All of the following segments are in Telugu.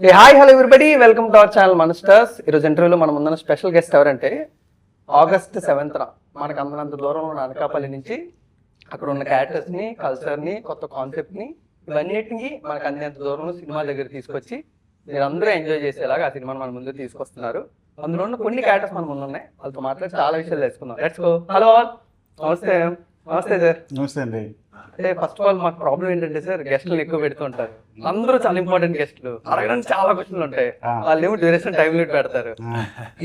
Hi hello everybody, welcome to our channel మన స్టార్స్. ఈరోజు ఇంటర్వ్యూలో మనం ముందున్న స్పెషల్ గెస్ట్ ఎవరంటే August 7th మనకు అంతనంత దూరంలో ఉన్న అనకాపల్లి నుంచి అక్కడ ఉన్న క్యారెక్టర్స్ని, కల్చర్ని, కొత్త కాన్సెప్ట్ని ఇవన్నిటిని మనకు అందినంత దూరంలో సినిమా దగ్గర తీసుకొచ్చి మీరందరూ ఎంజాయ్ చేసేలాగా ఆ సినిమాని మన ముందు తీసుకొస్తున్నారు. అందులో ఉన్న కొన్ని క్యారెక్టర్స్ మన ముందు ఉన్నాయి, వాళ్ళతో మాట్లాడి చాలా విషయాలు తెలుసుకుందాం. Let's go. హలో ఆల్, నమస్తే. నమస్తే సార్. నమస్తే అండి. అంటే ఫస్ట్ ఆఫ్ ఆల్ మాకు ప్రాబ్లం ఏంటంటే సార్, గెస్టులను ఎక్కువ పెడుతుంటారు. అందరూ చాలా ఇంపార్టెంట్ గెస్టులు, అడగడానికి చాలా క్వశ్చన్లు ఉంటాయి. వాళ్ళు ఏమో డ్యూరేషన్ టైం లిమిట్ పెడతారు.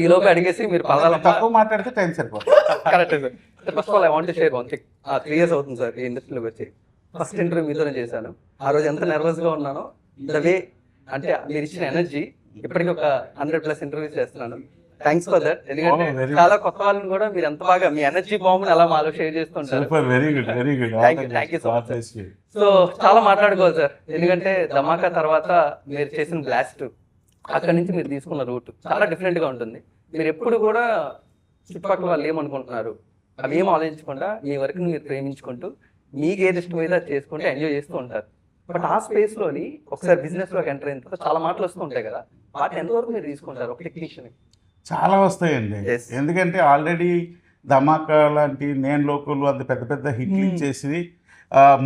ఈ లోపు అడిగేసి మీరు పదాలు తక్కువ మాట్లాడితే టైం సరిపోతుంది. Correct sir. First of all I want to share one thing. 3 years అవుతుంది సార్ ఈ ఇండస్ట్రీలోకి వచ్చి. ఫస్ట్ ఇంటర్వ్యూ మీతోనే చేశాను. ఆ రోజు ఎంత నర్వస్ గా ఉన్నానో, ద వే అంటే మీరు ఇచ్చిన ఎనర్జీ, ఇప్పటికి ఒక 100+ ఇంటర్వ్యూస్ చేస్తున్నాను. Thanks for that. ఎందుకంటే చాలా కొత్త వాళ్ళని కూడా మీరు ఎంత బాగా మీ ఎనర్జీ బాంబుని అలా మాలో షేర్ చేస్తుంటారు. Very good, very good. Thank you so much. So చాలా మాట్లాడుకోవాలి సార్, ఎందుకంటే ధమాకా తర్వాత మీరు చేసిన బ్లాస్ట్, అక్కడి నుంచి మీరు తీసుకున్న రూట్ చాలా డిఫరెంట్ గా ఉంటుంది. మీరు ఎప్పుడు కూడా చుట్టుపక్కల వాళ్ళు ఏమనుకుంటున్నారు అవి ఏం ఆలోచించకుండా మీ వరకు మీరు ప్రేమించుకుంటూ మీకు ఏది ఇష్టమైతే అది చేసుకుంటూ ఎంజాయ్ చేస్తూ ఉంటారు. బట్ ఆ స్పేస్ లోని ఒకసారి బిజినెస్ లోకి ఎంటర్ అయిన తర్వాత చాలా మాటలు వస్తూ ఉంటాయి కదా, వాటిని ఎంతవరకు మీరు తీసుకుంటారు ఒక టెక్నీషియన్? చాలా వస్తాయండి. ఎందుకంటే ఆల్రెడీ ధమాకా లాంటి, నేను లోకల్ అంత పెద్ద పెద్ద హిట్లు ఇచ్చేసి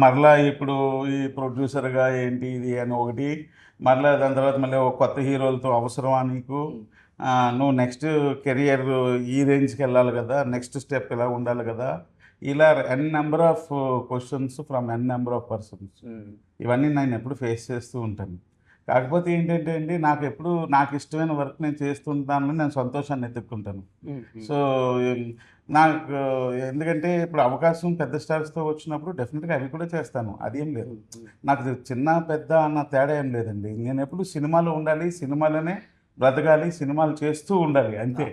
మరలా ఇప్పుడు ఈ ప్రొడ్యూసర్గా ఏంటి ఇది అని ఒకటి, మరలా దాని తర్వాత మళ్ళీ ఒక కొత్త హీరోలతో అవసరమా నీకు, నువ్వు నెక్స్ట్ కెరియర్ ఈ రేంజ్కి వెళ్ళాలి కదా, నెక్స్ట్ స్టెప్ ఇలా ఉండాలి కదా, ఇలా N number of questions from N number of persons. ఇవన్నీ నేను ఎప్పుడు ఫేస్ చేస్తూ ఉంటాను. కాకపోతే ఏంటంటే అండి, నాకు ఇష్టమైన వర్క్ నేను చేస్తుంటాను, నేను సంతోషాన్ని ఎత్తుక్కుంటాను. సో నాకు ఎందుకంటే ఇప్పుడు అవకాశం పెద్ద స్టార్స్తో వచ్చినప్పుడు డెఫినెట్గా అవి కూడా చేస్తాను, అదేం లేదు. నాకు చిన్న పెద్ద అన్న తేడా ఏం లేదండి. నేను ఎప్పుడు సినిమాలో ఉండాలి, సినిమాలోనే బ్రతకాలి, సినిమాలు చేస్తూ ఉండాలి, అంతే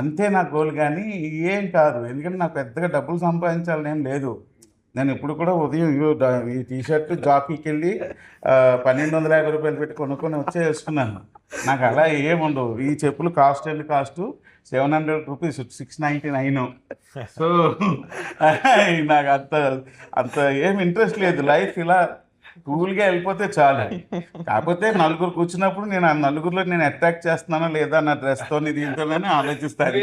అంతే నా గోల్. కానీ ఏం కాదు, ఎందుకంటే నాకు పెద్దగా డబ్బులు సంపాదించాలని ఏం లేదు. నేను ఇప్పుడు కూడా ఉదయం ఈ టీషర్ట్ జాకీకి వెళ్ళి 1250 రూపాయలు పెట్టి కొనుక్కొని వేసుకున్నాను. నాకు అలా ఏముండవు. ఈ చెప్పులు కాస్ట్ 700 రూపీస్, 699. సో నాకు అంత ఏం ఇంట్రెస్ట్ లేదు. లైఫ్ ఇలా కూల్గా వెళ్ళిపోతే చాలు. కాకపోతే నలుగురు కూర్చున్నప్పుడు నేను ఆ నలుగురిలో నేను అట్రాక్ట్ చేస్తున్నానా లేదా నా డ్రెస్తో దీంతోనే ఆలోచిస్తాను.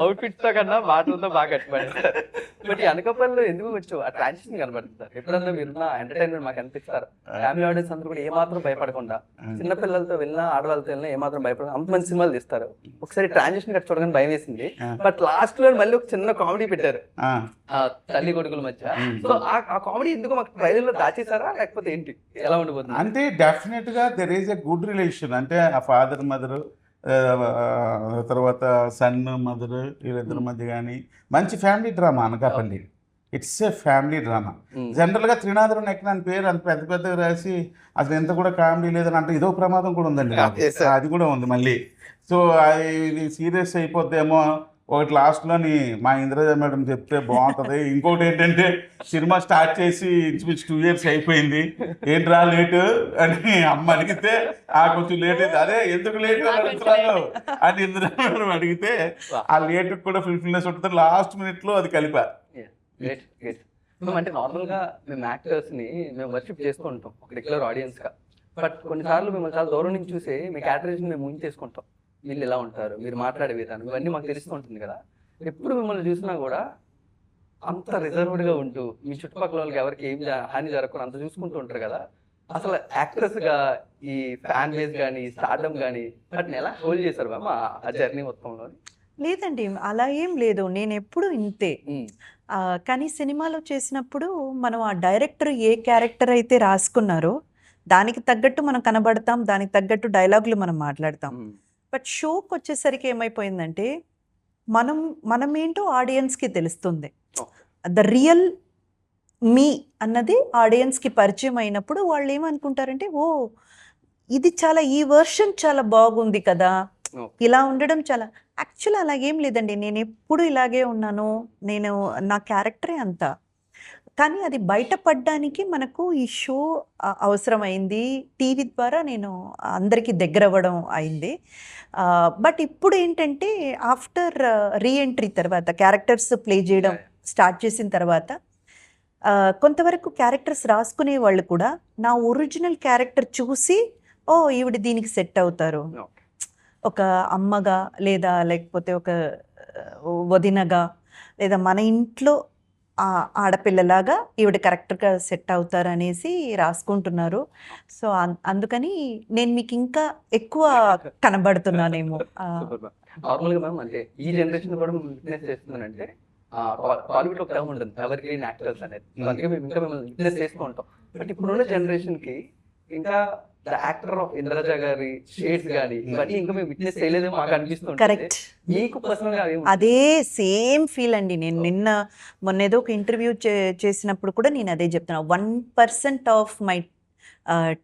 అవుట్ఫిట్స్ తో కన్నా మాటలతో బాగా కట్టుబడతారు. బట్ ఈ అనకాపల్లిలో ఎందుకు కొంచెం ఆ ట్రాన్సిషన్ కనబడుతుంది సార్. ఎప్పుడన్నా మీరున్న ఎంటర్టైన్మెంట్ మాకు అనిపిస్తారు. ఫ్యామిలీ ఆడియన్స్ అందరూ కూడా ఏమాత్రం భయపడకుండా, చిన్నపిల్లలతో వెళ్ళినా ఆడవాళ్ళతో వెళ్ళినా ఏమాత్రం భయపడకుండా అంత మంచి సినిమాలు తీస్తారు. ఒకసారి ట్రాన్సిషన్ కట్టి చూడగానే భయం వేసింది. బట్ లాస్ట్ లో మళ్ళీ ఒక చిన్న కామెడీ పెట్టారు తల్లి కొడుకుల మధ్య. సో ఆ కామెడీ ఎందుకు మాకు ట్రైలర్ లో దాచేసారా, లేకపోతే ఏంటి, ఎలా ఉండిపోతుంది? అంటే డెఫినెట్ గా there is a good relation. అంటే ఆ ఫాదర్ మదర్, తర్వాత సన్ మదర్, వీళ్ళిద్దరి మధ్య కానీ మంచి family drama Anakapalli. It's a family drama. జనరల్గా త్రినాథుడు నెక్కిన పేరు అంత పెద్ద పెద్దగా రాసి అసలు ఎంత కూడా కామెడీ లేదని అంటే ఇదో ప్రమాదం కూడా ఉందండి. అది కూడా ఉంది మళ్ళీ. సో ఇది సీరియస్ అయిపోద్దేమో ఒకటి లాస్ట్లోని మా ఇంద్రజ మేడం చెప్తే బాగుంటుంది. ఇంకోటి ఏంటంటే సినిమా స్టార్ట్ చేసి ఇంచుమించు 2 years అయిపోయింది, ఏంట్రా లేటు అని అమ్మ అడిగితే కొంచెం లేట్ అయింది. అదే ఎందుకు లేటు అని ఇంద్రజ మేడం అడిగితే ఆ లేటుకి కూడా ఫుల్ఫిల్నెస్ ఉంటుంది. లాస్ట్ మినిట్లో అది కలిపారు. అంటే నార్మల్ గా మేము యాక్టర్స్ ని మేము వర్షిప్ చేస్తూ ఉంటాం ఒక రెగ్యులర్ ఆడియన్స్ గా. బట్ కొన్నిసార్లు మిమ్మల్ని చాలా దూరం నుంచి చూసి మీ క్యారెక్టరైజేషన్ మేము ఊహించేసుకుంటాం. వీళ్ళు ఎలా ఉంటారు, మీరు మాట్లాడే విధానం, ఇవన్నీ మాకు తెలుస్తూ ఉంటుంది కదా. ఎప్పుడు మిమ్మల్ని చూసినా కూడా అంత రిజర్వ్డ్గా ఉంటూ మీ చుట్టుపక్కల వాళ్ళకి ఎవరికి ఏం హాని జరగకుండా అంత చూసుకుంటూ ఉంటారు కదా. అసలు యాక్టర్స్గా ఈ ఫ్యాన్ బేస్ కానీ స్టార్డమ్ కానీ వాటిని ఎలా హోల్డ్ చేశారు మ్యామ్ ఆ జర్నీ మొత్తంలో? లేదండి, అలా ఏం లేదు. నేను ఎప్పుడు ఇంతే. కానీ సినిమాలో చేసినప్పుడు మనం ఆ డైరెక్టర్ ఏ క్యారెక్టర్ అయితే రాసుకున్నారో దానికి తగ్గట్టు మనం కనబడతాం, దానికి తగ్గట్టు డైలాగులు మనం మాట్లాడతాం. బట్ షోకి వచ్చేసరికి ఏమైపోయిందంటే మనం ఏంటో ఆడియన్స్కి తెలుస్తుంది. ద రియల్ మీ అన్నది ఆడియన్స్కి పరిచయం అయినప్పుడు వాళ్ళు ఏమనుకుంటారంటే, ఓ ఇది చాలా, ఈ వర్షన్ చాలా బాగుంది కదా, ఇలా ఉండడం చాలా. యాక్చువల్ అలాగేం లేదండి, నేను ఎప్పుడు ఇలాగే ఉన్నాను, నా క్యారెక్టరే అంతా. కానీ అది బయటపడడానికి మనకు ఈ షో అవసరమైంది. టీవీ ద్వారా నేను అందరికీ దగ్గర అవ్వడం అయింది. బట్ ఇప్పుడు ఏంటంటే ఆఫ్టర్ రీఎంట్రీ తర్వాత క్యారెక్టర్స్ ప్లే చేయడం స్టార్ట్ చేసిన తర్వాత కొంతవరకు క్యారెక్టర్స్ రాసుకునే వాళ్ళు కూడా నా ఒరిజినల్ క్యారెక్టర్ చూసి ఓ ఈవిడ దీనికి సెట్ అవుతారు, ఒక అమ్మగా లేదా లేకపోతే ఒక వదినగా లేదా మన ఇంట్లో ఆడపిల్లలాగా ఈవిడ కరెక్ట్గా సెట్ అవుతారు అనేసి రాసుకుంటున్నారు. సో అందుకని నేను మీకు ఇంకా ఎక్కువ కనబడుతున్నానేమో. నార్మల్గా మ్యామ్ అంటే ఈ జనరేషన్ కూడా విట్నెస్ చేస్తున్నానంటే టాలీవుడ్ లో టర్మ్ ఉంటుంది ఎవర్ గ్రీన్ యాక్టర్స్ అనేది, అందుకే మేము ఇంకా మిమ్మల్ని విట్నెస్ చేస్తూ ఉంటాం. బట్ ఇప్పుడున్న జనరేషన్ కి ఇంకా ద యాక్టర్ ఆఫ్ ఇంద్రజ గారి షేడ్స్ కానీ ఇవన్నీ ఇంకా మేము విట్నెస్ చేయలేదేమో మాకు అనిపిస్తుంది. కరెక్ట్. మీకు పర్సనల్ గా అదే సేమ్ ఫీల్ అండి. నేను మొన్న ఏదో ఒక ఇంటర్వ్యూ చేసినప్పుడు కూడా నేను అదే చెప్తున్నా. 1% ఆఫ్ మై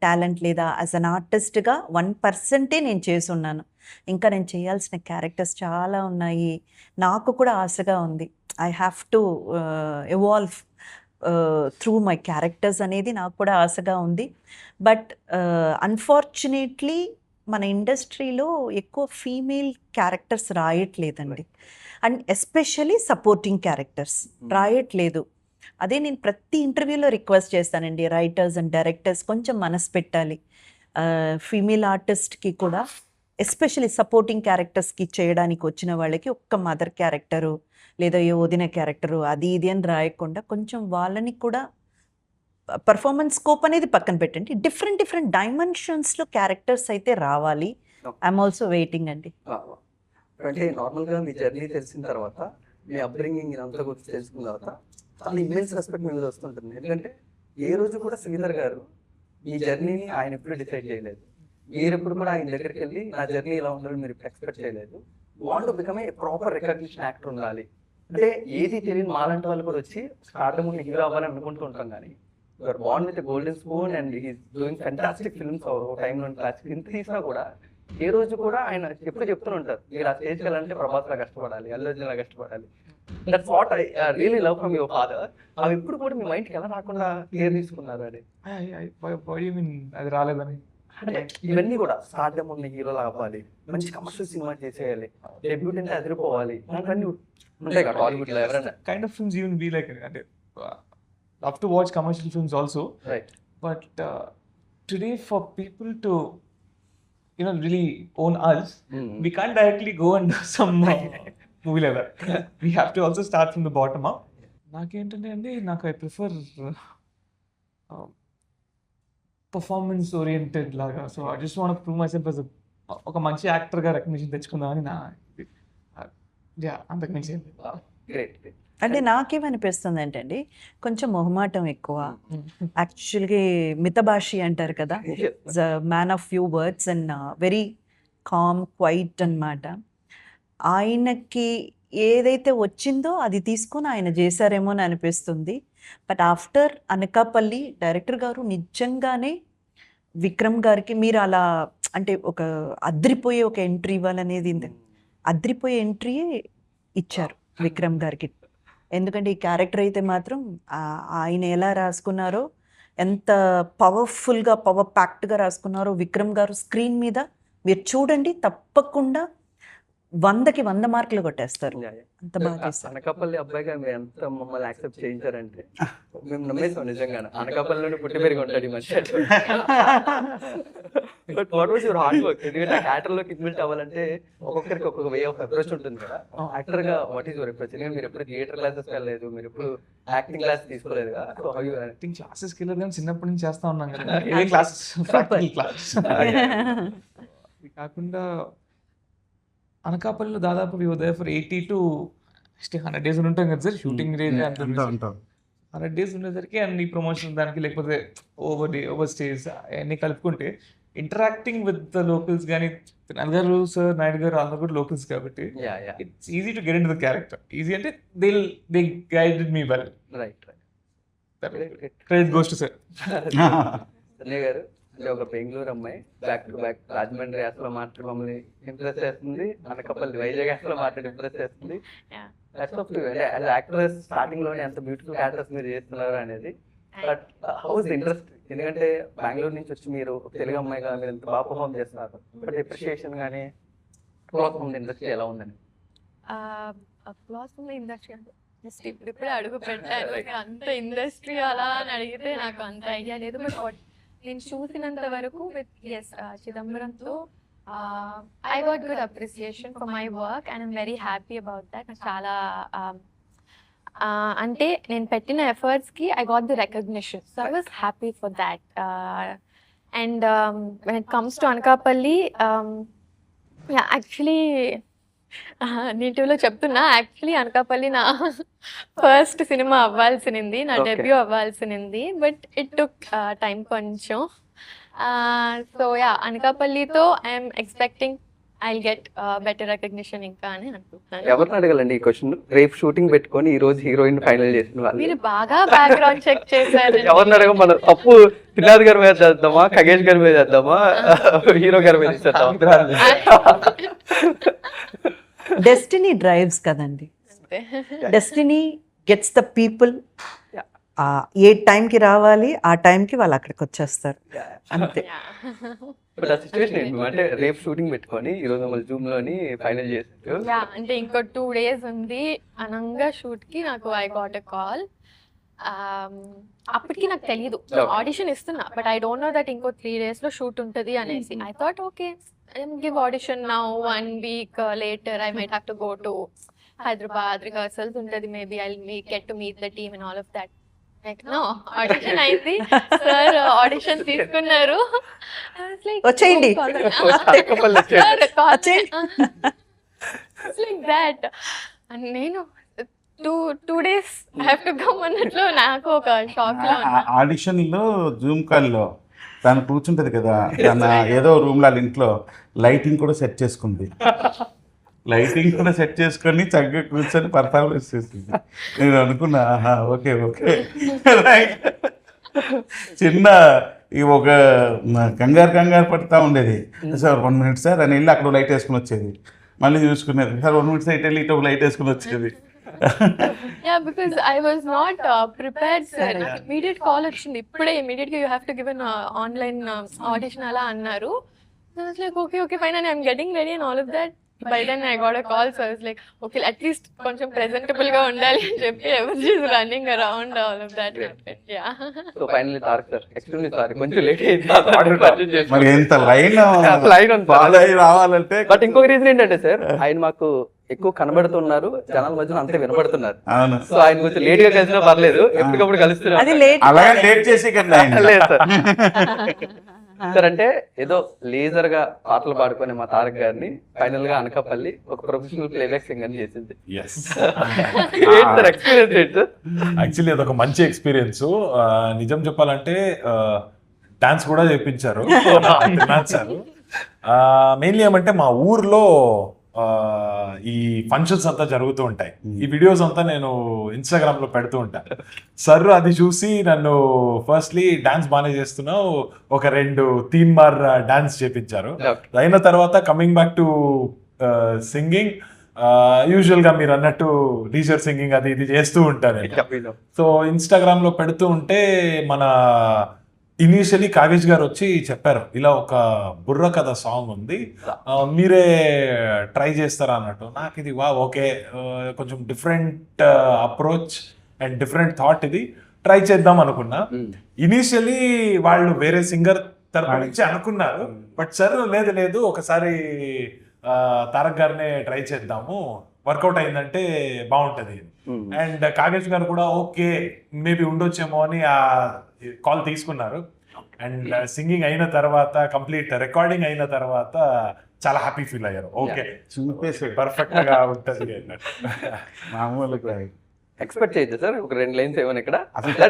టాలెంట్ లేదా యాజ్ అన్ ఆర్టిస్ట్గా 1% నేను చేసి ఉన్నాను. ఇంకా నేను చేయాల్సిన క్యారెక్టర్స్ చాలా ఉన్నాయి. నాకు కూడా ఆశగా ఉంది. I have to evolve through my characters అనేది నాకు కూడా ఆశగా ఉంది. బట్ అన్ఫార్చునేట్లీ మన ఇండస్ట్రీలో ఎక్కువ ఫీమేల్ క్యారెక్టర్స్ రాయట్లేదండి. అండ్ ఎస్పెషలీ సపోర్టింగ్ క్యారెక్టర్స్ రాయట్లేదు. అదే నేను ప్రతి ఇంటర్వ్యూలో రిక్వెస్ట్ చేస్తానండి, రైటర్స్ అండ్ డైరెక్టర్స్ కొంచెం మనసు పెట్టాలి. ఫీమేల్ ఆర్టిస్ట్కి కూడా ఎస్పెషలీ సపోర్టింగ్ క్యారెక్టర్స్కి చేయడానికి వచ్చిన వాళ్ళకి ఒక్క మదర్ క్యారెక్టరు లేదా ఏ వదిన క్యారెక్టరు అది ఇది అని రాయకుండా కొంచెం వాళ్ళని కూడా పర్ఫార్మెన్స్ స్కోప్ అనేది పక్కన పెట్టండి, డిఫరెంట్ డైమెన్షన్స్లో క్యారెక్టర్స్ అయితే రావాలి. ఐఎమ్ ఆల్సో వెయిటింగ్ అండి. అంటే నార్మల్గా మీ జర్నీ తెలిసిన తర్వాత, మీ అప్బ్రింగింగ్ అంతా గురించి తెలుసుకున్న తర్వాత చాలా ఇమ్మెన్స్ రెస్పెక్ట్ మీ మీద వస్తుంటుంది. ఎందుకంటే ఏ రోజు కూడా శ్రీధర్ గారు మీ జర్నీని ఆయన ఎప్పుడు డిసైడ్ చేయలేదు. మీరు ఎప్పుడు కూడా ఆయన దగ్గరికి వెళ్ళి నా జర్నీ ఇలా ఉండాలని మీరు ఎక్స్పెక్ట్ చేయలేదు. Want to become a proper recognition actor ఉండాలి అంటే ఏది తెలియని మాలాంటి వాళ్ళు కూడా వచ్చి స్టార్ట్ ముందు హీరో అవ్వాలని అనుకుంటూ ఉంటాం. కానీ you're born with golden spoon and he's doing fantastic films టైంలో క్లాసిక్ ఇంత తీసినా కూడా ఏ రోజు కూడా ఆయన ఎప్పుడు చెప్తూనే ఉంటారు, మీరు ఆ స్టేజ్కి వెళ్ళాలంటే ప్రభాస్లా కష్టపడాలి, అల్లు అర్జున్లా కష్టపడాలి. That's what I really love from your father. అవి ఎప్పుడు కూడా మీ మైండ్కి ఎలా రాకుండా కేర్ తీసుకున్నారు అది? అది రాలేదని అంటే ఇవన్నీ కూడా స్టార్ట్ ఉన్న హీరోలా అవ్వాలి, మంచి కమర్షియల్ సినిమా చేసేయాలి, డెబ్యూట్ అంటే అదిరిపోవాలి, ఇవన్నీ ఉంటాయి కదా టాలీవుడ్ లో. ఎవరైనా kind of films even be like అంటే love to watch commercial films also, right. But today for people to really own us, we can't directly go and do some movie like that. We have to also start from the bottom up. నాకేంటంటే అండి, ఐ ప్రిఫర్ పర్ఫార్మెన్స్ ఓరియంటెడ్ లాగా. So I just want to prove my self as ఒక మంచి యాక్టర్గా రికగ్నిషన్ తెచ్చుకుందామని నా అంతకు మించి. గ్రేట్. అంటే నాకేమనిపిస్తుంది అంటే అండి, కొంచెం మొహమాటం ఎక్కువ. యాక్చువల్గా మితభాషి అంటారు కదా, man of few words and very calm quiet అన్నమాట. ఆయనకి ఏదైతే వచ్చిందో అది తీసుకొని ఆయన చేశారేమో అని అనిపిస్తుంది. బట్ ఆఫ్టర్ అనకాపల్లి డైరెక్టర్ గారు నిజంగానే విక్రమ్ గారికి మీరు అలా అంటే ఒక అద్రిపోయే ఒక ఎంట్రీ ఇవ్వాలనేది, అద్రిపోయే ఎంట్రీయే ఇచ్చారు విక్రమ్ గారికి. ఎందుకంటే ఈ క్యారెక్టర్ అయితే మాత్రం ఆయన ఎలా రాసుకున్నారో, ఎంత పవర్ఫుల్గా పవర్ ప్యాక్ట్గా రాసుకున్నారో విక్రమ్ గారు స్క్రీన్ మీద మీరు చూడండి, తప్పకుండా 100కి 100 మార్కులు కొట్టేస్తారు. అంత బాగా చేస్తారు. అనకాపల్లి అబ్బాయిగా మీరు ఎంత మమ్మల్ని యాక్సెప్ట్ చేయించారంటే మేము నమ్మేసాం నిజంగా. అనకాపల్లిలోనే పుట్టి పెరిగి ఉంటాడు ఈ మనిషి. But what was your hard work? ఎందుకంటే ఆ క్యారెక్టర్లోకి ఇన్విల్ట్ అవ్వాలంటే ఒక్కొక్కరికి ఒక్కొక్క వే ఆఫ్ అప్రోచ్ ఉంటుంది కదా. యాక్టర్ గా వాట్ ఈస్ యువర్ అప్రోచ్? ఎందుకంటే మీరు ఎప్పుడు థియేటర్ క్లాసెస్ వెళ్ళలేదు, మీరు ఎప్పుడు యాక్టింగ్ క్లాస్ తీసుకోలేదు కదా. సో యాక్టింగ్ క్లాసెస్ వెళ్ళలేదు కానీ చిన్నప్పటి నుంచి చేస్తా ఉన్నాం కదా, ఏ క్లాసెస్, ప్రాక్టికల్ క్లాస్. ఇది కాకుండా అనకాపల్లిలో దాదాపు we were there for 80 to 100 days ఉంటాం కదా సార్, షూటింగ్ రేంజ్ అంతా 100 days ఉండేసరికి అన్ని ప్రమోషన్ దానికి, లేకపోతే ఓవర్ స్టేజ్ అన్ని కలుపుకుంటే ఇంటరాక్టింగ్ విత్ ద లోకల్స్ కానీ, నల్గారు సార్, నాయుడు గారు అందరూ కూడా లోకల్స్ కాబట్టి it's easy to get into the character. Easy అంటే they guided me well. Right. Credit goes to sir. Sanjay గారు అంటే ఒక బెంగళూరు అమ్మాయి బ్యాక్ టు బ్యాక్ రాజమండ్రి యాసలో మాట్లాడి మమ్మల్ని ఇంప్రెస్ చేస్తుంది, అనకాపల్లి వైజాగ్ యాసలో మాట్లాడి ఇంప్రెస్ చేస్తుంది. యాక్టర్స్ స్టార్టింగ్ లోనే ఎంత బ్యూటిఫుల్ క్యారెక్టర్స్ మీరు చేస్తున్నారు అనేది. But how is interest? ఎందుకంటే బెంగళూరు నుంచి వచ్చి మీరు తెలుగు అమ్మాయిగా మీరు ఎంత బాగా పర్ఫార్మ్ చేస్తున్నారు. బట్ ఎప్రిషియేషన్ కానీ క్లాత్ ఫ్రమ్ ద ఇండస్ట్రీ ఎలా ఉందని? క్లాత్ ఫ్రమ్ ద ఇండస్ట్రీ అంటే జస్ట్ ఇప్పుడిప్పుడే అడుగు పెట్టాను. అంత ఇండస్ట్రీ అలా అని అడిగితే నాకు అంత ఐడియా లేదు. బట్ నేను చూసినంత వరకు విత్ చిదంబరంతో I got good appreciation for my work and I'm very happy about that. నాకు చాలా అంటే నేను పెట్టిన ఎఫర్ట్స్కి I got the recognition, so I was happy for that. And when it comes to Anakapalli, actually నీటిలో చెప్తున్నా, యాక్చువల్లీ అనకాపల్లి నా ఫస్ట్ సినిమా అవ్వాల్సినింది, నా డెబ్యూ అవ్వాల్సినింది, బట్ ఇట్ టుక్ టైం కొంచెం. సో యా, అనకాపల్లితో I'm expecting I'll get better recognition ఇంకా అని అనుకుంటున్నాను. ఎవరిని అడగాలండి ఈ క్వశ్చన్? రేపు షూటింగ్ పెట్టుకొని ఈ రోజు హీరోయిన్ ఫైనల్ చేసిన వాళ్ళు మీరు బాగా బ్యాక్గ్రౌండ్ చెక్ చేశారు. ఎవరిని అడగ? మనం తప్పు త్రినాథ్ గారి మీద చేద్దామా, ఖగేష్ గారి మీద చేద్దామా, హీరో గారి మీద చేద్దామా? డెస్టినీ డ్రైవ్స్ కదండి. Destiny gets the people. ఏ టైంకి రావాలి ఆ టైంకి వాళ్ళు అక్కడికి వచ్చేస్తారు అంతే. బట్ ఆ సిచ్యువేషన్ ఏంటి అంటే రేపు షూటింగ్ పెట్టుకొని ఈ రోజు మళ్ళీ జూమ్ లోని ఫైనల్ చేసారు. అంటే ఇంకో 2 days ఉంది అనంగా షూట్ కి. నాకు ఐ గాట్ ఎ కాల్. అప్పటికి నాకు తెలియదు, ఆడిషన్ ఇస్తున్నా, but I don't know that ఇంకో 3 days లో షూట్ ఉంటుంది అనేసి. I thought okay, give audition now, 1 week later I might have to go to Hyderabad, rehearsals ఉంటుంది, maybe I'll get to meet the team and all of that. Like no, audition అయింది సార్, ఆడిషన్ తీసుకున్నారు. వచ్చేయండి లైక్ దాట్. అండ్ నేను 2 days I have to come అన్నట్లు నాకు ఒక షాక్ లో ఉన్నా. ఆడిషన్లో జూమ్ కాల్లో తను కూర్చుంటది కదా, తన ఏదో రూమ్ లో ఇంట్లో లైటింగ్ కూడా సెట్ చేసుకుంది. లైటింగ్ కూడా సెట్ చేసుకొని చక్కగా కూర్చొని పర్ఫార్మెన్స్ చేస్తుంది. నేను అనుకున్నా ఓకే ఓకే. చిన్న ఈ ఒక కంగారు పడుతూ ఉండేది. సార్ 1 minute సార్ అని వెళ్ళి అక్కడ లైట్ వేసుకుని వచ్చేది, మళ్ళీ చూసుకునేది. సార్ 1 minute సార్ వెళ్ళి ఇటు లైట్ వేసుకుని వచ్చేది. Yeah, because I was not prepared, sir. Immediate call వచ్చింది ఇప్పుడే, immediately you have to give an online audition అలా అన్నారు. So I was like okay fine, and I'm getting ready and all of that. By then I got a call, so I was like okay, at least కొంచెం presentable గా ఉండాలి అని చెప్పి I was just running around, all of that happened. Yeah. So finally Tarak sir, extremely sorry, కొంచెం లేట్ అయింది. మరి ఎంత లైన్ లైన్ ఫాలో అయ్యి రావాలంటే. బట్ ఇంకొక రీజన్ ఏంటంటే సార్, ఆయన మాకు ఎక్కువ కనబడుతున్నారు, జనాల మధ్యలో అంతే వినబడుతున్నారు. సో ఆయన కొంచెం లేట్ గా కలిసినా పర్లేదు, ఎప్పటికప్పుడు కలుస్తున్నారు. అలాగే లేట్ చేసి లేదు సార్. సార్ అంటే ఏదో లేజర్ గా పాటలు పాడుకునే మా తారక్ గారిని ఫైనల్ గా అనకాపల్లి ఒక ప్రొఫెషనల్ ప్లేబ్యాక్ సింగర్ చేసింది. ఎక్స్పీరియన్స్ ఏంటి సార్? యాక్చువల్లీ అదొక మంచి ఎక్స్పీరియన్స్. నిజం చెప్పాలంటే డాన్స్ కూడా చేయించారు. మెయిన్లీ ఏమంటే మా ఊర్లో ఈ ఫంక్షన్స్ అంతా జరుగుతూ ఉంటాయి. ఈ వీడియోస్ అంతా నేను ఇన్స్టాగ్రామ్ లో పెడుతూ ఉంటాను. సార్ అది చూసి నన్ను ఫస్ట్లీ డాన్స్ బాగానే చేస్తున్నావు, ఒక 2 తీన్మార్ డాన్స్ చేపించారు. అయిన తర్వాత coming back to singing, usual గా మీరు అన్నట్టు టీచర్ సింగింగ్ అది ఇది చేస్తూ ఉంటారు. సో ఇన్స్టాగ్రామ్ లో పెడుతూ ఉంటే మన ఇనీషియలీ కాగేష్ గారు వచ్చి చెప్పారు, ఇలా ఒక బుర్ర కథ సాంగ్ ఉంది, మీరే ట్రై చేస్తారా అన్నట్టు. నాకు ఇది ఓకే, కొంచెం different approach and different thought, ఇది ట్రై చేద్దాం అనుకున్నా. ఇనీషియలీ వాళ్ళు వేరే సింగర్ తరపు నుంచి అనుకున్నారు, బట్ సార్ లేదు ఒకసారి తారక్ గారినే ట్రై చేద్దాము, వర్కౌట్ అయిందంటే బాగుంటది. అండ్ కాగేష్ గారు కూడా ఓకే మేబీ ఉండొచ్చేమో అని ఆ కాల్ తీసుకున్నారు. అండ్ సింగింగ్ అయిన తర్వాత, కంప్లీట్ రికార్డింగ్ అయిన తర్వాత చాలా హ్యాపీ ఫీల్ అయ్యారు. ఓకే చూపేసి పర్ఫెక్ట్ గా ఉంటది అన్నట్టు. మామూలుగా ఎక్స్పెక్ట్ చేయొచ్చు సార్ ఒక 2 లైన్స్ ఏమైనా ఇక్కడ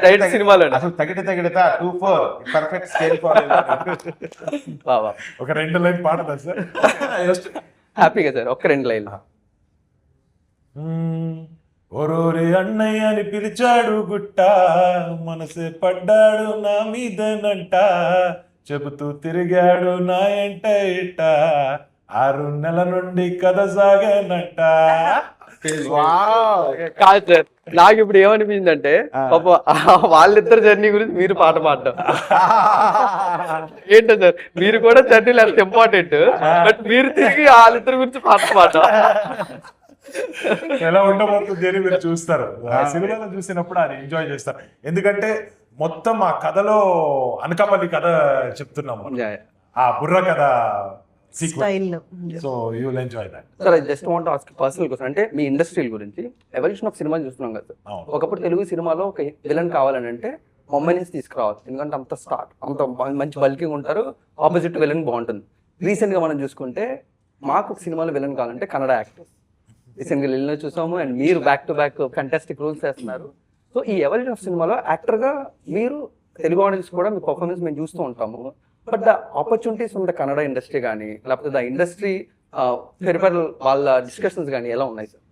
డైరెక్ట్ సినిమాలో అసలు తగిట 2-4 పర్ఫెక్ట్ స్కేల్ ఒక 2 లైన్ పాడదా సార్? హ్యాపీగా సార్, ఒక 2 లైన్లు. ఒరోరి అన్నయ్య అని పిలిచాడు గుట్ట, మనసే పడ్డాడు నా మీదనంట, చెబుతూ తిరిగాడు నా ఎంట ఇట్ట, 6 నెలల నుండి కథ సాగానంట. కాదు సార్, నాకు ఇప్పుడు ఏమనిపించిందంటే పాప వాళ్ళిద్దరు జర్నీ గురించి మీరు పాట పాడడం ఏంటో సార్, మీరు కూడా జర్నీలు అంత ఇంపార్టెంట్, బట్ మీరు తిరిగి వాళ్ళిద్దరి గురించి పాట పాడడం ఎలా ఉండబోతుంది అని మీరు చూస్తారు. ఆ సినిమాలో చూసినప్పుడు అది ఎంజాయ్ చేస్తారు. ఎందుకంటే మొత్తం ఆ కథలో అనకాపల్లి కథ చెప్తున్నాము, ఆ బుర్ర కథ style. So you will enjoy that. Sir I just want ask personal question, అంటే మీ ఇండస్ట్రీ గురించి ఎవల్యూషన్ ఆఫ్ సినిమా చూస్తున్నాం కదా సార్. అవును. ఒకప్పుడు తెలుగు సినిమాలో ఒక విలన్ కావాలని అంటే ముంబై నుంచి తీసుకురావాలి, ఎందుకంటే అంత స్టార్ట్ అంత మంచి బల్కింగ్ ఉంటారు, ఆపోజిట్ విలన్ బాగుంటుంది. రీసెంట్గా మనం చూసుకుంటే మాకు ఒక సినిమాలో విలన్ కావాలంటే కన్నడ యాక్టర్స్ రీసెంట్గా వెళ్ళిన చూసాము, అండ్ మీరు back to back fantastic roles చేస్తున్నారు. సో ఈ ఎవల్యూషన్ ఆఫ్ సినిమాలో యాక్టర్గా మీరు తెలుగు ఆడియన్స్ కూడా మీ పర్ఫార్మెన్స్ మేము చూస్తూ ఉంటాము. బట్ ద ఆపర్చునిటీస్ ఉన్న కన్నడ ఇండస్ట్రీ కానీ లేకపోతే ద ఇండస్ట్రీ పెరిపర్ వాళ్ళ డిస్కషన్స్ కానీ ఎలా ఉన్నాయి సార్?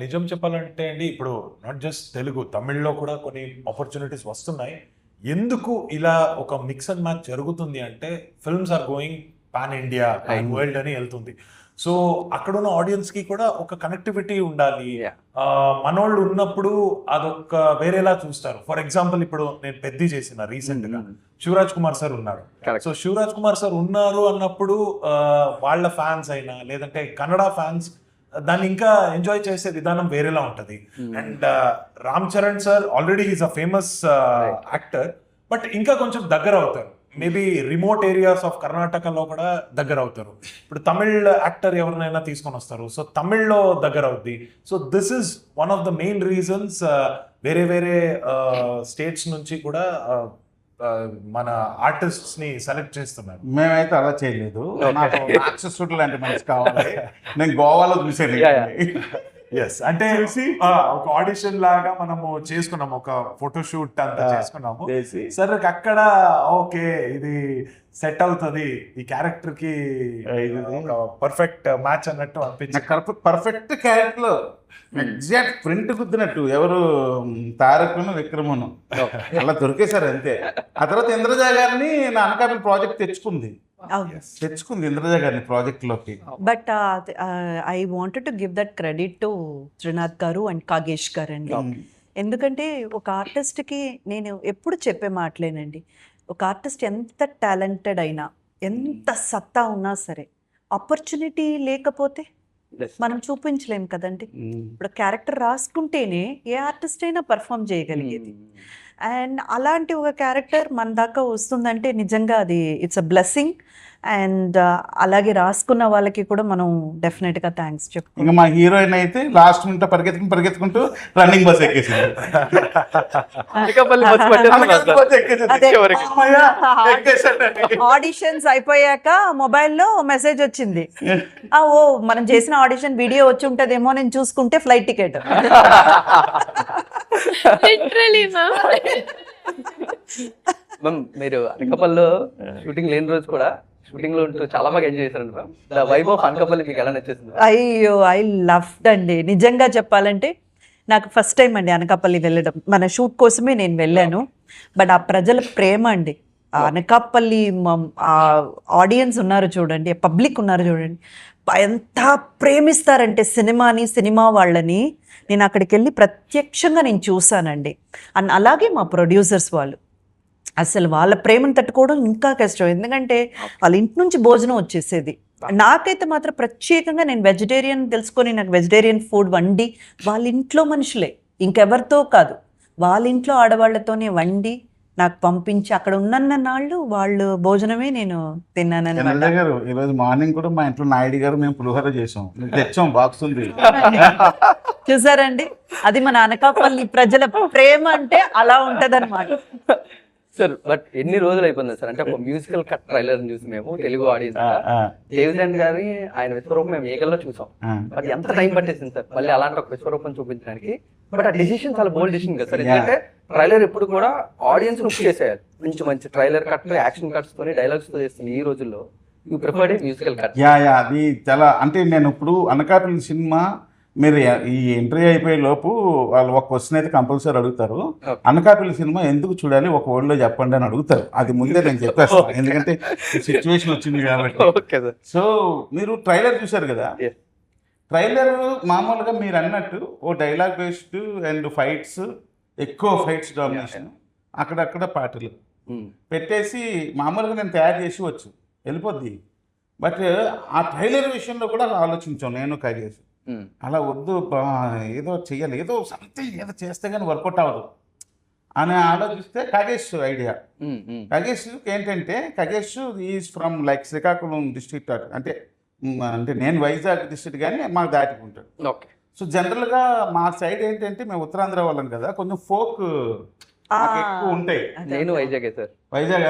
నిజం చెప్పాలంటే అండి, ఇప్పుడు నాట్ జస్ట్ తెలుగు, తమిళ్లో కూడా కొన్ని ఆపర్చునిటీస్ వస్తున్నాయి. ఎందుకు ఇలా ఒక మిక్స్ అండ్ మ్యాచ్ జరుగుతుంది అంటే films are going pan India, pan world అని వెళ్తుంది. సో అక్కడున్న ఆడియన్స్ కి కూడా ఒక కనెక్టివిటీ ఉండాలి. మనోళ్ళు ఉన్నప్పుడు అదొక వేరేలా చూస్తారు. ఫర్ ఎగ్జాంపుల్ ఇప్పుడు నేను పెద్ది చేసిన రీసెంట్ గా శివరాజ్ కుమార్ సార్ ఉన్నారు. సో శివరాజ్ కుమార్ సార్ ఉన్నారు అన్నప్పుడు వాళ్ళ ఫ్యాన్స్ అయినా లేదంటే కన్నడ ఫ్యాన్స్ దాన్ని ఇంకా ఎంజాయ్ చేసే విధానం వేరేలా ఉంటది. And Ram Charan sir already he's a famous actor, but ఇంకా కొంచెం దగ్గర అవుతారు. మేబీ రిమోట్ ఏరియాస్ ఆఫ్ కర్ణాటకలో కూడా దగ్గర అవుతారు. ఇప్పుడు తమిళ్ యాక్టర్ ఎవరినైనా తీసుకొని వస్తారు, సో తమిళ్లో దగ్గర అవుద్ది. So this is one of the main reasons వేరే వేరే స్టేట్స్ నుంచి కూడా మన ఆర్టిస్ట్స్ ని సెలెక్ట్ చేస్తున్నారు. మేమైతే అలా చేయలేదు. నాకు రాక్షసుడు లాంటి మనిషి కావాలి. నేను గోవాలో చూసాను. ఎస్, అంటే ఒక ఆడిషన్ లాగా మనము చేసుకున్నాము, ఒక ఫోటోషూట్ అంతా చేసుకున్నాము. సరే అక్కడ ఓకే ఇది సెట్ అవుతుంది, ఈ క్యారెక్టర్ కి పర్ఫెక్ట్ మ్యాచ్ అన్నట్టు అనిపించింది. పర్ఫెక్ట్ క్యారెక్టర్, ఎగ్జాక్ట్ ప్రింట్ గుద్దినట్టు. ఎవరు తారకును విక్రమును అలా దొరికేశారు అంతే. ఆ తర్వాత ఇంద్రజ గారిని నా అనకాపల్లి ప్రాజెక్ట్ తెచ్చుకుంది ఇంద్రజ గారిని ప్రాజెక్ట్ లోకి. But I wanted to give that credit to Trinath గారు అండ్ కాగేష్ గారు అండి. ఎందుకంటే ఒక ఆర్టిస్ట్కి నేను ఎప్పుడు చెప్పే మాటలేనండి, ఒక ఆర్టిస్ట్ ఎంత టాలెంటెడ్ అయినా ఎంత సత్తా ఉన్నా సరే ఆపర్చునిటీ లేకపోతే మనం చూపించలేం కదండి. ఇప్పుడు క్యారెక్టర్ రాసుకుంటేనే ఏ ఆర్టిస్ట్ అయినా పర్ఫామ్ చేయగలిగేది. అండ్ అలాంటి ఒక క్యారెక్టర్ మన దాకా వస్తుందంటే నిజంగా అది ఇట్స్ అ బ్లెస్సింగ్. అండ్ అలాగే రాసుకున్న వాళ్ళకి కూడా మనం డెఫినెట్గా థ్యాంక్స్ చెప్పుకోవాలి. ఇంకా మా హీరోయిన్ అయితే లాస్ట్ మినిట్ పరిగెత్తుకుంటూ రన్నింగ్ బస్ ఎక్కేసింది. ఆడిషన్స్ అయిపోయాక మొబైల్లో మెసేజ్ వచ్చింది, ఓ మనం చేసిన ఆడిషన్ వీడియో వచ్చి ఉంటదేమో, నేను చూసుకుంటే ఫ్లైట్ టికెట్. మీరు అనకాపల్లిలో షూటింగ్ లేని రోజు కూడా షూటింగ్ లో ఉంటూ చాలా బాగా ఎంజాయ్ చేశారండి. ద వైబ్ ఆఫ్ అనకాపల్లి మీకు ఎలా నచ్చేసింది? అయ్యో ఐ లవ్డ్ అండి. నిజంగా చెప్పాలంటే నాకు ఫస్ట్ టైం అండి అనకాపల్లి వెళ్ళడం. మన షూట్ కోసమే నేను వెళ్ళాను. బట్ ఆ ప్రజల ప్రేమ అండి, ఆ అనకాపల్లి ఆడియన్స్ ఉన్నారు చూడండి, పబ్లిక్ ఉన్నారు చూడండి, ఎంత ప్రేమిస్తారంటే సినిమాని, సినిమా వాళ్ళని. నేను అక్కడికి వెళ్ళి ప్రత్యక్షంగా నేను చూశానండి. అండ్ అలాగే మా ప్రొడ్యూసర్స్ వాళ్ళు, అసలు వాళ్ళ ప్రేమను తట్టుకోవడం ఇంకా కష్టం. ఎందుకంటే వాళ్ళ ఇంటి నుంచి భోజనం వచ్చేసేది. నాకైతే మాత్రం ప్రత్యేకంగా నేను వెజిటేరియన్ తెలుసుకొని నాకు వెజిటేరియన్ ఫుడ్ వండి వాళ్ళ ఇంట్లో మనుషులే, ఇంకెవరితో కాదు, వాళ్ళ ఇంట్లో ఆడవాళ్లతోనే వండి నాకు పంపించి అక్కడ ఉన్న నాళ్ళు వాళ్ళు భోజనమే నేను తిన్నానని. గారు ఈరోజు మార్నింగ్ కూడా మా ఇంట్లో నాయుడు గారు మేము పులిహోర చేసాం, తెచ్చాం, బాక్స్ ఉంది. చూసారండి, అది మన అనకాపల్లి ప్రజల ప్రేమ అంటే అలా ఉంటదన్నమాట. సార్ బట్ ఎన్ని రోజులు అయిపోయింది సార్, అంటే ఒక మ్యూజికల్ కట్ ట్రైలర్ చూసి మేము తెలుగు ఆడియన్స్ దేవిచంద్ గారి ఆయన విశ్వరూపం మేము ఏకల్లో చూసాం. బట్ ఎంత టైం పట్టేసింది సార్ మళ్ళీ అలాంటి ఒక విశ్వరూపం చూపించడానికి? బట్ ఆ డెసిషన్ చాలా బోల్డ్ డెసిషన్ కదా సార్, ఎందుకంటే ట్రైలర్ ఎప్పుడు కూడా ఆడియన్స్ ను చేసేయాలి. మంచి మంచి ట్రైలర్ కట్, యాక్షన్ కట్స్ తోని డైలాగ్స్ తో చేస్తుంది. ఈ రోజుల్లో యూ ప్రిఫర్డ్ మ్యూజికల్ కట్. అది చాలా, అంటే నేను ఇప్పుడు అనకాపల్లి సినిమా మీరు ఈ ఎంట్రీ అయిపోయే లోపు వాళ్ళు ఒక క్వశ్చన్ అయితే కంపల్సరీ అడుగుతారు, అనకాపల్లి సినిమా ఎందుకు చూడాలి ఒక వర్డ్ లో చెప్పండి అని అడుగుతారు. అది ముందే నేను చెప్పేస్తాను, ఎందుకంటే సిచ్యువేషన్ వచ్చింది కాబట్టి. సో మీరు ట్రైలర్ చూసారు కదా, ట్రైలర్ మామూలుగా మీరు అన్నట్టు ఓ డైలాగ్ బేస్డ్ అండ్ ఫైట్స్, ఎక్కువ ఫైట్స్ డామినేషన్, అక్కడక్కడ పాటలు పెట్టేసి మామూలుగా నేను తయారు చేసి వచ్చు వెళ్ళిపోద్ది. బట్ ఆ ట్రైలర్ విషయంలో కూడా ఆలోచించాం నేను కాగేసి. అలా వద్దు ఏదో చెయ్యాలి, ఏదో సంథింగ్ ఏదో చేస్తే కానీ వర్కౌట్ అవ్వదు అని ఆలోచిస్తే ఖగేష్ ఐడియా. ఖగేష్ ఏంటంటే Khagesh is from like Srikakulam district, అంటే అంటే నేను వైజాగ్ డిస్ట్రిక్ట్ కానీ మాకు దాటుకుంటాడు. ఓకే. సో జనరల్గా మా సైడ్ ఏంటంటే మేము ఉత్తరాంధ్ర వాళ్ళం కదా, కొంచెం ఫోక్ ఎక్కువ ఉంటాయి. నేను వైజాగ్ సార్. వైజాగ్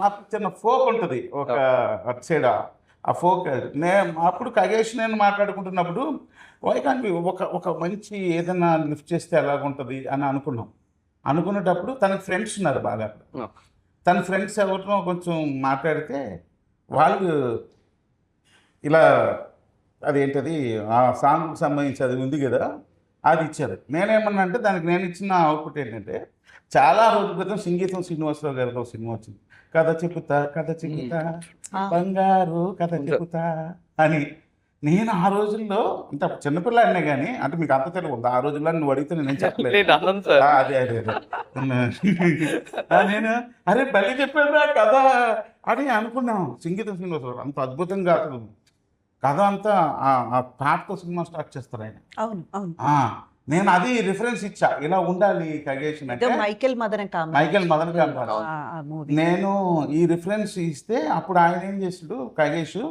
మాకు చిన్న ఫోక్ ఉంటుంది ఒక అటు సైడ్. ఆ ఫోక్ అప్పుడు ఖగేష్ నేను మాట్లాడుకుంటున్నప్పుడు వైకాంట్ ఒక మంచి ఏదైనా లిఫ్ట్ చేస్తే ఎలాగుంటుంది అని అనుకునేటప్పుడు తనకి ఫ్రెండ్స్ ఉన్నారు బాగా. తన ఫ్రెండ్స్ ఎవరినో కొంచెం మాట్లాడితే వాళ్ళు ఇలా అదేంటది ఆ సాంగ్కి సంబంధించి అది ఉంది కదా, అది ఇచ్చారు. నేనేమన్నా అంటే దానికి నేను ఇచ్చిన అవుట్పుట్ ఏంటంటే, చాలా రోజుల క్రితం సంగీతం శ్రీనివాసరావు గారితో సినిమా వచ్చింది, కథ చెప్పుతా బంగారు కథ చెప్పుతా అని. నేను ఆ రోజుల్లో అంటే అప్పుడు చిన్నపిల్లాడినే కానీ, అంటే మీకు అంత తెలియదు ఆ రోజుల్లో నువ్వు అడిగితే నేను చెప్పలేదు. అదే నేను అరే బలి చెప్పాడురా కథ అని అనుకున్నాను. సంగీతం శ్రీనివాసరావు అంత అద్భుతంగా అసలు కథ అంతా ఆ పాటతో సినిమా స్టార్ట్ చేస్తారు ఆయన. అవును అవును. నేను అది రిఫరెన్స్ ఇచ్చా, ఇలా ఉండాలి ఖగేష్ అంటే మైకేల్ మదన్ కాంబా. నేను ఈ రిఫరెన్స్ ఇస్తే అప్పుడు ఆయన ఏం చేసాడు ఖగేష్,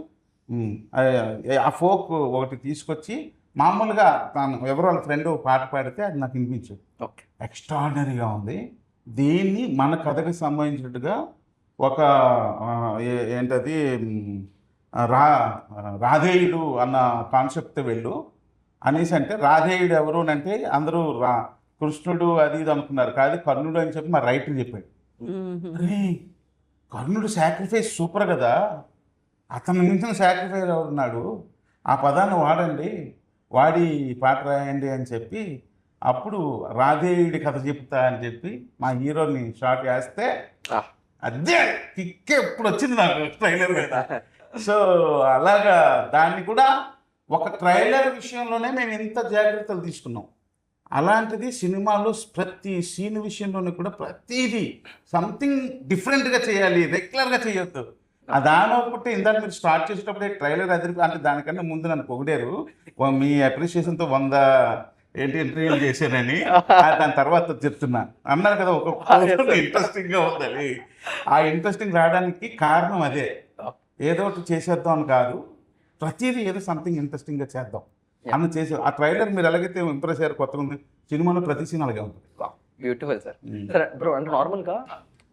ఆ ఫోక్ ఒకటి తీసుకొచ్చి మామూలుగా తాను ఎవరో వాళ్ళ ఫ్రెండ్ పాట పాడితే అది నాకు వినిపించదు. ఎక్స్ట్రాడినరీగా ఉంది. దీన్ని మన కథకి సంబంధించినట్టుగా ఒక ఏంటది రాధేయుడు అన్న కాన్సెప్ట్ వెళ్ళు అనేసి అంటే, రాధేయుడు ఎవరు అంటే అందరూ కృష్ణుడు అది ఇది అనుకున్నారు, కాదు కర్ణుడు అని చెప్పి మా రైటర్ చెప్పాడు. కర్ణుడు సాక్రిఫైస్ సూపర్ కదా, అతను మించిన సాక్రిఫైస్ ఎవరున్నాడు, ఆ పదాన్ని వాడండి, వాడి పాట రాయండి అని చెప్పి అప్పుడు రాధేయుడి కథ చెప్తా అని చెప్పి మా హీరోని షార్ట్ వేస్తే అదే కిక్కే ఎప్పుడు వచ్చింది నాకు ట్రైలర్ మీద. సో అలాగా దాన్ని కూడా ఒక ట్రైలర్ విషయంలోనే మేము ఇంత జాగ్రత్తలు తీసుకున్నాం. అలాంటిది సినిమాలో ప్రతి సీన్ విషయంలోనే కూడా ప్రతిదీ సంథింగ్ డిఫరెంట్గా చేయాలి, రెగ్యులర్గా చేయొద్దు. దాని ఒకటి ఇందాక మీరు స్టార్ట్ చేసేటప్పుడే ట్రైలర్ అంటే దానికన్నా ముందు నన్ను పొగిడారు, మీ అప్రిషియేషన్తో 100 ఇంటర్వ్యూలు చేశానని. దాని తర్వాత చెప్తున్నా అన్నారు కదా, ఒక ఇంట్రెస్టింగ్గా ఉండాలి. ఆ ఇంట్రెస్టింగ్ రావడానికి కారణం అదే, ఏదో ఒకటి చేసేద్దాం అని కాదు, ప్రతిదీ ఏదో సంథింగ్ ఇంట్రెస్టింగ్గా చేద్దాం అన్న చేసే ఆ ట్రైలర్ మీరు ఎలాగైతే ఇంప్రెస్ అయ్యారు కొత్తగా ఉంది, సినిమాలో ప్రతి సీన్ అలాగే ఉంటుంది. Beautiful sir. సరే బ్రో, అంటే నార్మల్గా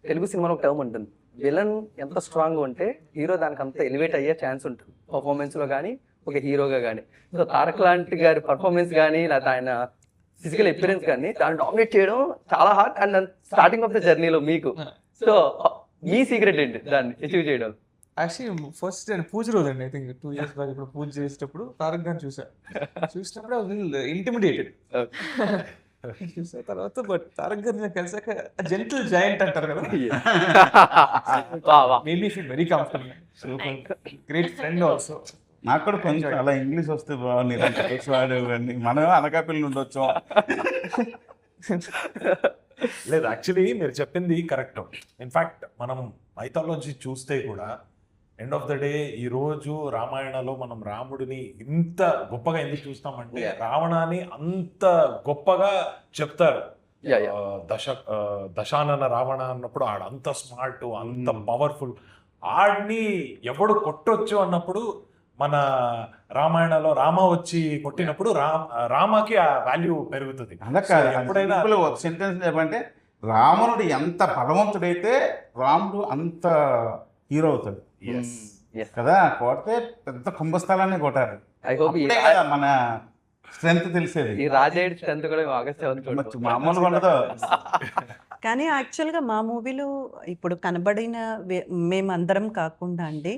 తెలుగు సినిమాలో ఒక టర్మ్ ఉంటుంది, విలన్ ఎంత స్ట్రాంగ్ ఉంటే హీరో దానికి అంత ఎలివేట్ అయ్యే ఛాన్స్ ఉంటుంది పర్ఫార్మెన్స్లో కానీ ఒక హీరోగా కానీ. సో తారక్ లాంటి గారి పర్ఫార్మెన్స్ కానీ లేకపోతే ఆయన ఫిజికల్ ఎక్స్పీరియన్స్ కానీ దాన్ని డామినేట్ చేయడం చాలా hard. And starting of the జర్నీలో మీకు సో మీ సీక్రెట్ ఏంటి దాన్ని అచీవ్ చేయడం? యాక్చువల్లీ ఫస్ట్ నేను పూజ రోజు అండి, ఐ థింక్ 2 years బ్యాక్ ఇప్పుడు పూజ చేసేటప్పుడు తారక్ గారిని చూసినప్పుడు ఐ వాజ్ ఇంటిమిడేటెడ్ చూసా. తర్వాత బట్ తారక్ గారిని కలిసాక జెంటిల్ జాయింట్ అంటారు కదా, maybe feel very comfortable, great friend also. నాకు కూడా కొంచెం అలా ఇంగ్లీష్ వస్తే బాగుంది, మనం అనకాపల్లి ఉండొచ్చు. లేదు, యాక్చువల్లీ మీరు చెప్పింది కరెక్ట్. ఇన్ఫ్యాక్ట్ మనం మైథాలజీ చూస్తే కూడా ఎండ్ ఆఫ్ ద డే ఈ రోజు రామాయణలో మనం రాముడిని ఇంత గొప్పగా ఎందుకు చూస్తామంటే రావణాన్ని అంత గొప్పగా చెప్తారు. దశానన రావణ అన్నప్పుడు ఆడ అంత స్మార్ట్, అంత పవర్ఫుల్, ఆడిని ఎవడు కొట్టొచ్చు అన్నప్పుడు మన రామాయణలో రామ వచ్చి కొట్టినప్పుడు రామకి ఆ వాల్యూ పెరుగుతుంది. ఎప్పుడైనా సెంటెన్స్ చెప్పంటే రావణుడు ఎంత బలవంతుడైతే రాముడు అంత హీరో అవుతాడు కదా. కొడితే పెద్ద కుంభస్థలాన్ని కొట్టారు, మన స్ట్రెంత్ తెలిసేది. మామూలుగా ఉండదు. కానీ యాక్చువల్గా మా మూవీలో ఇప్పుడు కనబడిన మేమందరం కాకుండా అండి,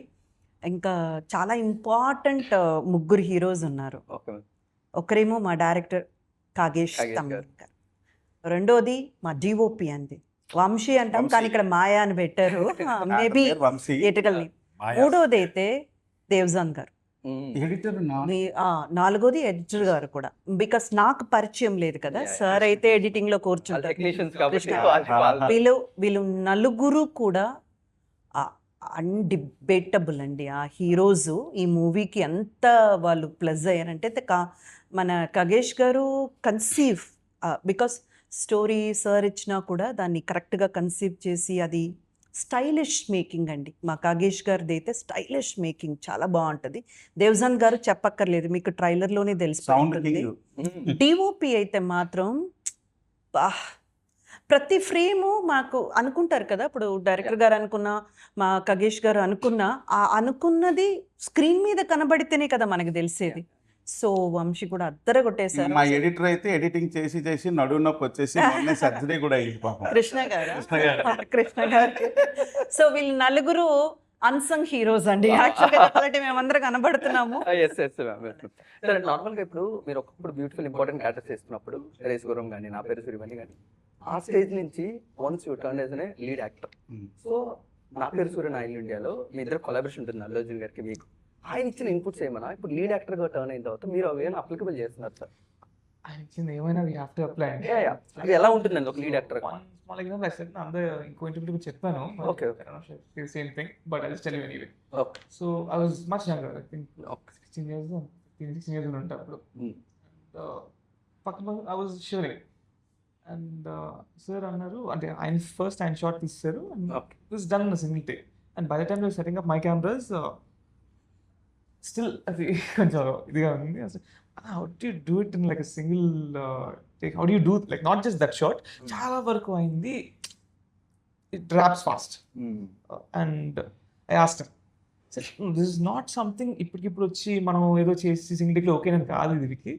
ఇంకా చాలా ఇంపార్టెంట్ 3 హీరోస్ ఉన్నారు. ఒకరేమో మా డైరెక్టర్ కాగేష్ తమ్ముడు, రెండోది మా డిఓపి అండి వంశీ అంటాం, కానీ ఇక్కడ మాయా అని పెట్టారు, మేబీ ఎటుకల్ని. మూడోది అయితే దేవ్జాన్ గారు, నాలుగోది ఎడిటర్ గారు కూడా, బికాస్ నాకు పరిచయం లేదు కదా, సార్ అయితే ఎడిటింగ్ లో కూర్చుంటారు. వీళ్ళు నలుగురు కూడా అన్డిబేటబుల్ అండి. ఆ హీరోస్ ఈ మూవీకి ఎంత వాళ్ళు ప్లస్ అయ్యారంటే మన ఖగేష్ గారు కన్సీవ్, బికాస్ స్టోరీ సార్ ఇచ్చినా కూడా దాన్ని కరెక్ట్గా కన్సీవ్ చేసి అది స్టైలిష్ మేకింగ్ అండి. మా ఖగేష్ గారిది అయితే స్టైలిష్ మేకింగ్ చాలా బాగుంటుంది. దేవ్జాన్ గారు చెప్పక్కర్లేదు, మీకు ట్రైలర్లోనే సౌండ్ తెలిసిపోతుంది. కింగ్. డిఓపి అయితే మాత్రం ప్రతి ఫ్రేము మాకు అనుకుంటారు కదా, ఇప్పుడు డైరెక్టర్ గారు అనుకున్నా, మా ఖగేష్ గారు అనుకున్నా, ఆ అనుకున్నది స్క్రీన్ మీద కనబడితేనే కదా మనకు తెలిసేది. సో వంశీ కూడా అద్దర కొట్టేశారు. మా ఎడిటర్ అయితే ఎడిటింగ్ చేసి చేసి నడువు నొప్పి వచ్చేసి మొన్నే సర్జరీ కూడా అయింది పాపం. కృష్ణ గారు. సో వీళ్ళు నలుగురు అన్సంగ్ హీరోస్ అండి. యాక్చువల్గా చెప్పాలంటే మేమందరం కనబడుతున్నాము. Yes yes ma'am. సరే, నార్మల్గా ఇప్పుడు మీరు ఒకప్పుడు బ్యూటిఫుల్ ఇంపార్టెంట్ క్యారెక్టర్స్ చేస్తున్నప్పుడు రేసుగురం కానీ నా పేరు సూర్యమణి కానీ ఆ స్టేజ్ నుంచి once you turn as lead actor. So నా పేరు సూర్య నా ఇల్లు ఇండియాలో మీ ఇద్దరు కొలాబరేషన్ ఉంటుంది అల్లు అర్జున్ గారికి మీకు. ఆయన ఇచ్చిన ఇన్పుట్స్ ఏమైనా ఇప్పుడు లీడ్ యాక్టర్గా టర్న్ అయిన తర్వాత మీరు అవి ఏమైనా అప్లికబుల్ చేస్తున్నారు సార్? ఆయన ఇచ్చింది ఏమైనా వీ హ్యావ్ టు అప్లై అండి. అది ఎలా ఉంటుందండి ఒక lead actor? One small example I said, అందరూ ఇంకో ఇంటర్వ్యూ చెప్పాను. Okay. Same thing but I will tell you anyway. Okay. So I was much younger, I think Okay. 16 years ఉంటా అప్పుడు. పక్కన ఐ వాజ్ షూరింగ్ అండ్ సార్ అన్నారు, అంటే ఆయన ఫస్ట్ ఆయన షాట్ తీస్తారు and Okay. It was done in single take. And by the time they setting up my cameras still అది కొంచెం ఇదిగా ఉంది. How do you do it in like a single take, how do you do like not just that shot, చాలా వరకు అయింది. It drops fast. And I asked him, this is not something ఇప్పటికిప్పుడు వచ్చి మనం ఏదో చేసి సింగిల్ టేక్లో ఓకే నేను కాదు. దీనికి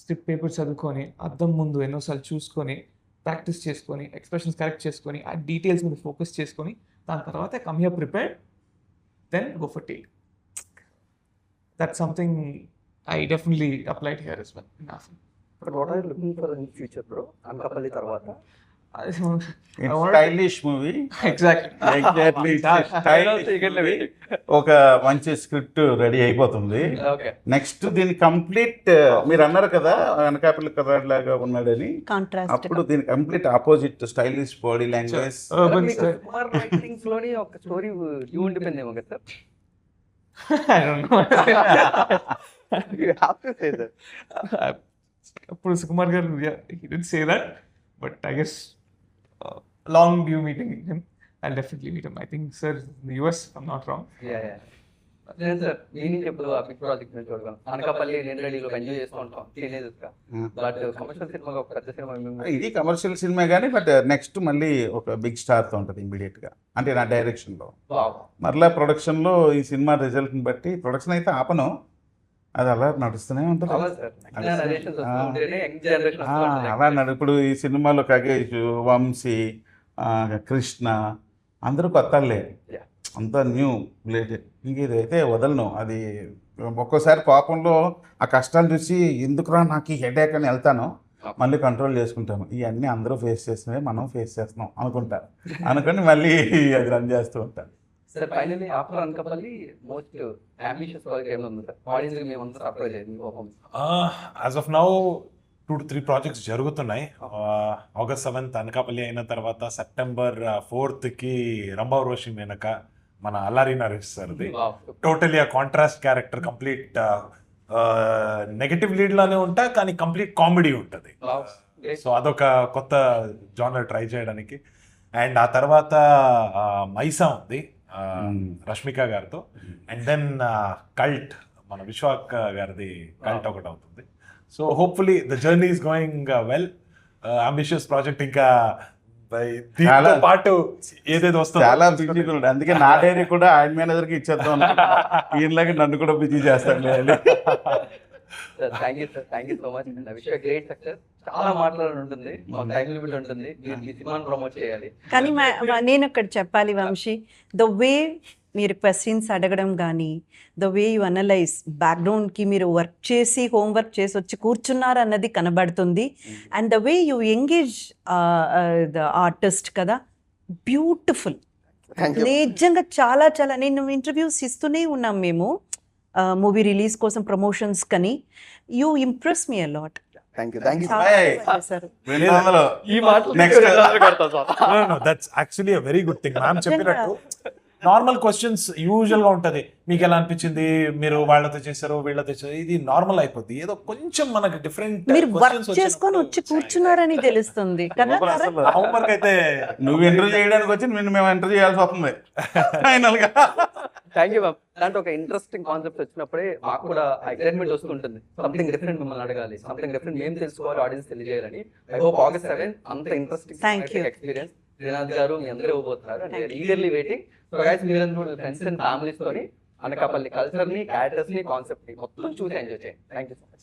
స్క్రిప్ట్ పేపర్ చదువుకొని అద్దం ముందు ఎన్నోసార్లు చూసుకొని ప్రాక్టీస్ చేసుకొని ఎక్స్ప్రెషన్స్ కరెక్ట్ చేసుకొని ఆ డీటెయిల్స్ మీద ఫోకస్ చేసుకొని దాని తర్వాత come here prepared, then go for take. That's something I definitely applied here as well. But what are you looking for in future, bro? Anakapalli tarvata. Stylish movie. Exactly. ఒక మంచి స్క్రిప్ట్ రెడీ అయిపోతుంది. Okay. నెక్స్ట్ దీని కంప్లీట్ మీరు అన్నారు కదా అనకాపల్లి కర్రాడ్ లాగా ఉన్నాడని, కాంట్రాస్ట్. అప్పుడు దీని complete opposite stylish body language. Urban మీకు style. కుమార్ రైటింగ్స్ లోని ఒక స్టోరీ యూ ఉండిపోయిందేమో కదా sir? I don't know. You have to say that. అప్పుడు సుకుమార్ గారు, he didn't say that, but I guess long due meeting him, I'll definitely meet him. I think sir is in the US, if I'm not wrong. Yeah. నేను సార్ మీ నుంచి ఎప్పుడు ఆ బిగ్ ప్రాజెక్ట్ నుంచి చూడగలను. అనకాపల్లి నేను రెడీలో ఎంజాయ్ చేస్తూ ఉంటాం టీనేజర్స్ గా. బట్ కమర్షియల్ సినిమాగా ఒక పెద్ద సినిమా మేము ఇది కమర్షియల్ సినిమా కానీ బట్ నెక్స్ట్ మళ్ళీ ఒక బిగ్ స్టార్తో ఉంటుంది ఇమీడియట్ గా, అంటే నా డైరెక్షన్లో. మరలా ప్రొడక్షన్లో ఈ సినిమా రిజల్ట్ని బట్టి ప్రొడక్షన్ అయితే ఆపను, అది అలా నడుస్తూనే ఉంటుంది. అలా ఇప్పుడు ఈ సినిమాలో ఖగేష్, వంశీ, కృష్ణ అందరూ కొత్తలే, అంతా న్యూ బ్లేడ్. ఇంక ఇదైతే వదలను. అది ఒక్కోసారి కోపంలో ఆ కష్టాలు చూసి ఎందుకురా నాకు ఈ హెడేక్ అని వెళ్తాను, మళ్ళీ కంట్రోల్ చేసుకుంటాను. ఇవన్నీ అందరూ ఫేస్ చేస్తున్నాయి, మనం ఫేస్ చేస్తున్నాం అనుకుని మళ్ళీ అది రన్ చేస్తూ ఉంటాను. Sir finally after Anakapalli most ambitious project ఏమైనా ఉంది సార్? ఆడియన్స్ మేమంతా సర్ప్రైజ్ అయ్యింది కోపం. As of now 2 to 3 projects జరుగుతున్నాయి. August 7th అనకాపల్లి అయిన తర్వాత September 4th రంభావరోషి వెనక మన అల్లారి నరేష్ సార్ది. టోటలీ ఆ contrast character, complete negative lead లానే ఉంటా కానీ కంప్లీట్ కామెడీ ఉంటుంది. సో అదొక కొత్త జానర్ ట్రై చేయడానికి. అండ్ ఆ తర్వాత మైసా ఉంది రష్మిక గారితో. అండ్ దెన్ కల్ట్ మన విశ్వాక్ గారిది కల్ట్ ఒకటి అవుతుంది. So hopefully the journey is going well. Ambitious project, ఇంకా దీంతో పాటు ఏదేదో వస్తుంది చాలా బిజీగా ఉంటాడు. అందుకే నా డైరీ కూడా ఆయన మేనేజర్కి ఇచ్చేద్దాం, ఈయనలాగా నన్ను కూడా బిజీ చేస్తాను. Sir thank you so much. I wish you great success. చాలా మాట్లాడాలని ఉంటుంది, టైం లిమిట్ ఉంటుంది, మీ సినిమాని ప్రమోట్ చేయాలి. కానీ నేను ఒకటి చెప్పాలి వంశీ, ద వే మీరు క్వశ్చన్స్ అడగడం కానీ, ద వే యూ అనలైజ్ బ్యాక్గ్రౌండ్కి మీరు వర్క్ చేసి హోంవర్క్ చేసి వచ్చి కూర్చున్నారు అన్నది కనబడుతుంది. And the way you engage the artist కదా, బ్యూటిఫుల్. నిజంగా చాలా చాలా నేను ఇంటర్వ్యూస్ ఇస్తూనే ఉన్నాం మేము మూవీ రిలీజ్ కోసం ప్రమోషన్స్ కని. You impress me a lot. That's actually a very good thing. Ma'am చెప్పినట్టు నార్మల్ క్వశ్చన్స్ యూజువల్ గా ఉంటది, మీకు ఎలా అనిపించింది, మీరు వాళ్ళతో చేశారు వీళ్ళతో చేశారు, ఇది నార్మల్ అయిపోద్ది. ఏదో కొంచెం మనకి డిఫరెంట్ మీరు వర్క్ చేసుకొని వచ్చి కూర్చున్నారని తెలుస్తుంది కదా. అసలు హోంవర్క్ అయితే నువ్వు ఇంటర్వ్యూ చేయడానికి వచ్చి నిన్ను మేము ఇంటర్వ్యూ చేయాల్సి వస్తుంది ఫైనల్ గా. Thank you ma'am. దాంట్లో ఒక ఇంట్రెస్టింగ్ కాన్సెప్ట్ వచ్చినప్పుడే మాకు కూడా ఎక్సైట్మెంట్ వస్తుంటుంది. సంథింగ్ డిఫరెంట్ మిమ్మల్ని అడగాలి, సంథింగ్ డిఫరెంట్ మేము తెలుసుకోవాలి, ఆడియన్స్ తెలియజేయాలని. ఐ హోప్ August 7 అంత interesting Thank you. Experience Srinath గారు మీ అందరూ ఇవ్వబోతున్నారు. And eagerly waiting. So guys మీరందరూ ఫ్రెండ్స్ అండ్ ఫ్యామిలీస్ తోని అనకాపల్లి కల్చర్ ని, క్యారెక్టర్స్ ని, కాన్సెప్ట్ ని మొత్తం చూసి ఎంజాయ్ చేయండి. Thank you so much.